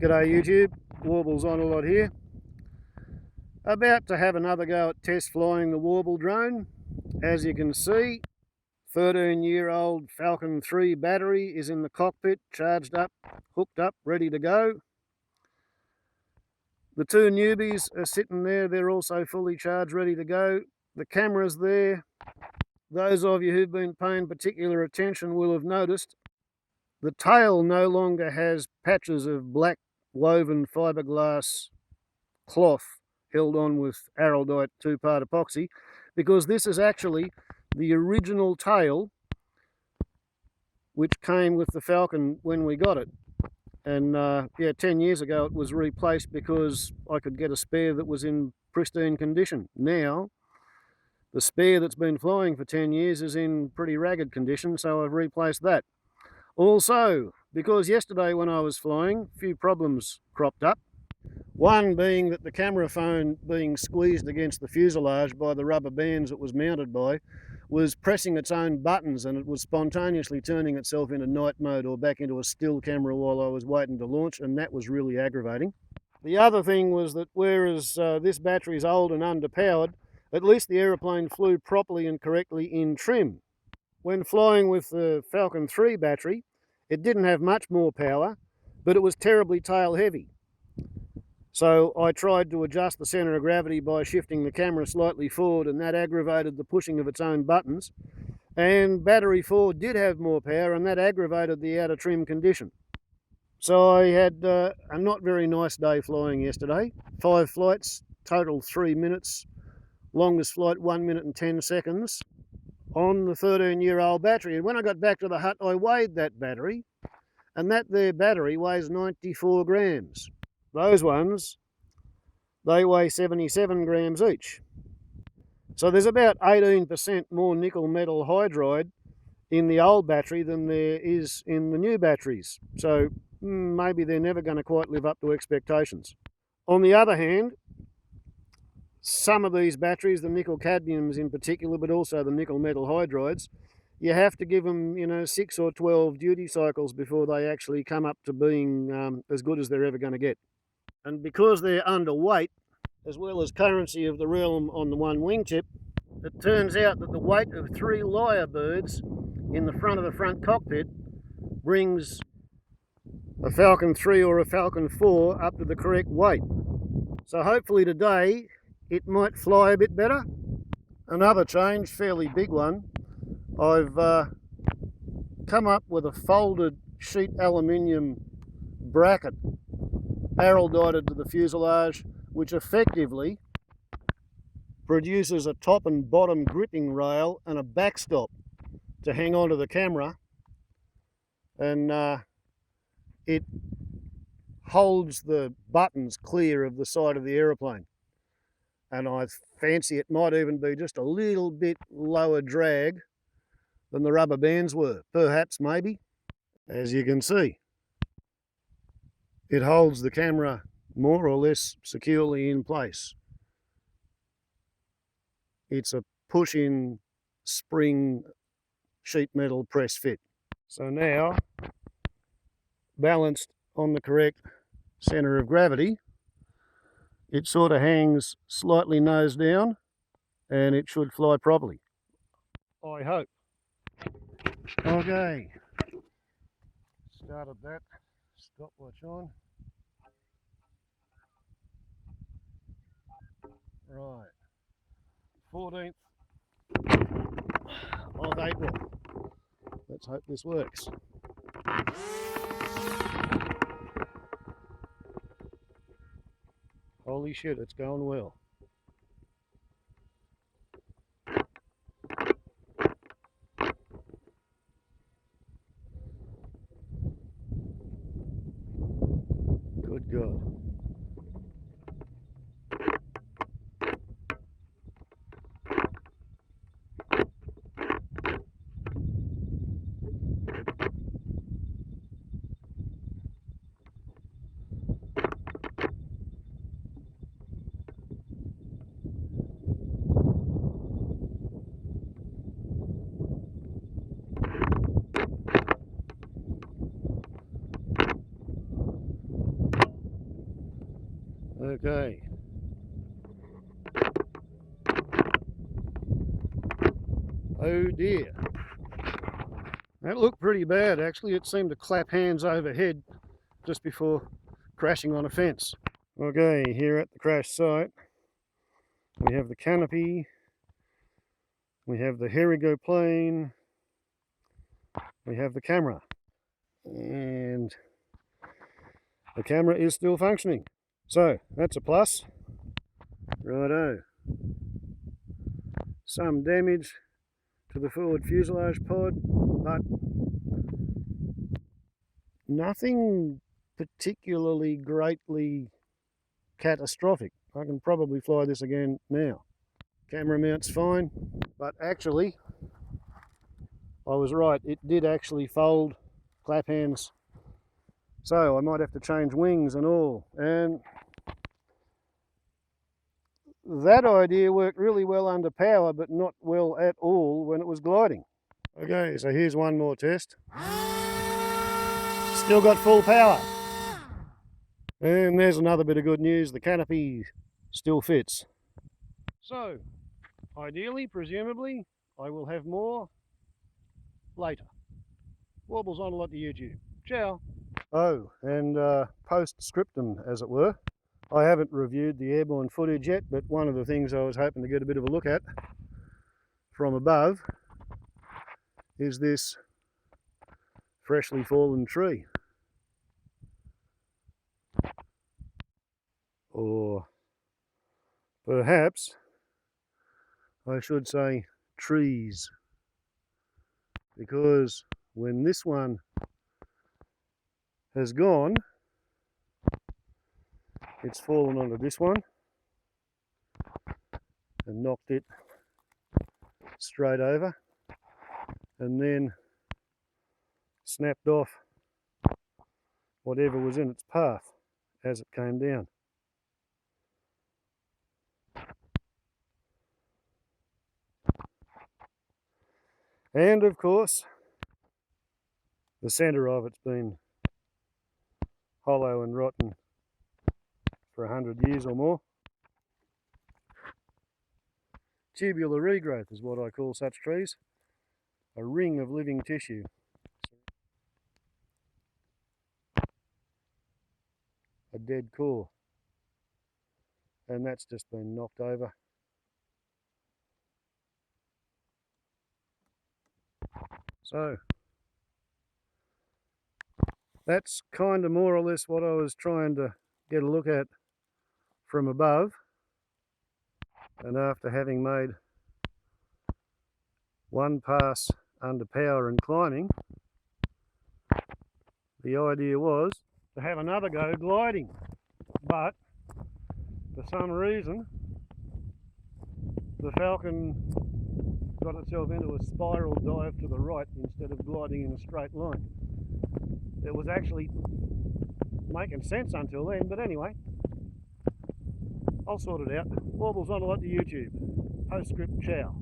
G'day YouTube, Warbles on a lot here. About to have another go at test flying the Warble-Drone. As you can see, 13-year-old Falcon 3 battery is in the cockpit, charged up, hooked up, ready to go. The two newbies are sitting there, they're also fully charged, ready to go. The camera's there. Those of you who've been paying particular attention will have noticed the tail no longer has patches of black woven fiberglass cloth held on with araldite 2-part epoxy, because this is actually the original tail which came with the Falcon when we got it. And 10 years ago it was replaced because I could get a spare that was in pristine condition. Now the spare that's been flying for 10 years is in pretty ragged condition, so I've replaced that. Also, because yesterday when I was flying, a few problems cropped up. One being that the camera phone, being squeezed against the fuselage by the rubber bands it was mounted by, was pressing its own buttons, and it was spontaneously turning itself into night mode or back into a still camera while I was waiting to launch, and that was really aggravating. The other thing was that whereas this battery is old and underpowered, at least the aeroplane flew properly and correctly in trim. When flying with the Falcon 3 battery, it didn't have much more power, but it was terribly tail heavy. So I tried to adjust the centre of gravity by shifting the camera slightly forward, and that aggravated the pushing of its own buttons. And battery 4 did have more power, and that aggravated the out of trim condition. So I had a not very nice day flying yesterday. 5 flights, total 3 minutes. Longest flight 1 minute and 10 seconds on the 13-year-old battery. And when I got back to the hut, I weighed that battery, and that there battery weighs 94 grams. Those ones, they weigh 77 grams each. So there's about 18% more nickel metal hydride in the old battery than there is in the new batteries. So maybe they're never going to quite live up to expectations. On the other hand, some of these batteries, the nickel cadmiums in particular, but also the nickel metal hydrides, you have to give them, 6 or 12 duty cycles before they actually come up to being as good as they're ever going to get. And because they're underweight, as well as currency of the realm on the one wingtip, it turns out that the weight of 3 lyrebirds in the front of the front cockpit brings a Falcon 3 or a Falcon 4 up to the correct weight. So hopefully today it might fly a bit better. Another change, fairly big one, I've come up with a folded sheet aluminium bracket araldited to the fuselage, which effectively produces a top and bottom gripping rail and a backstop to hang onto the camera, and it holds the buttons clear of the side of the aeroplane. And I fancy it might even be just a little bit lower drag than the rubber bands were, perhaps, maybe. As you can see, it holds the camera more or less securely in place. It's a push-in spring sheet metal press fit. So now, balanced on the correct centre of gravity, it sort of hangs slightly nose down, and it should fly properly, I hope. Okay, started that, stopwatch on. Right, 14th of April. Let's hope this works. Holy shit, it's going well. Good God. Okay. Oh dear. That looked pretty bad actually. It seemed to clap hands overhead just before crashing on a fence. Okay, here at the crash site we have the canopy, we have the Herigo plane, we have the camera, and the camera is still functioning. So that's a plus. Righto. Some damage to the forward fuselage pod, but nothing particularly greatly catastrophic. I can probably fly this again now. Camera mount's fine, but actually I was right, it did actually fold, clap hands, so I might have to change wings and all. And that idea worked really well under power, but not well at all when it was gliding. Okay, so here's one more test. Still got full power. And there's another bit of good news, the canopy still fits. So, ideally, presumably, I will have more later. Warbles on a lot to YouTube. Ciao. Oh, and post-scriptum, as it were. I haven't reviewed the airborne footage yet, but one of the things I was hoping to get a bit of a look at from above is this freshly fallen tree. Or perhaps I should say trees, because when this one has gone, it's fallen onto this one and knocked it straight over, and then snapped off whatever was in its path as it came down. And of course, the centre of it's been hollow and rotten for 100 years or more. Tubular regrowth is what I call such trees. A ring of living tissue. A dead core. And that's just been knocked over. So, that's kind of more or less what I was trying to get a look at from above. And after having made one pass under power and climbing, the idea was to have another go gliding. But for some reason, the Falcon got itself into a spiral dive to the right instead of gliding in a straight line. It was actually making sense until then, but anyway, I'll sort it out. Warbles on a lot to YouTube. Postscript, ciao.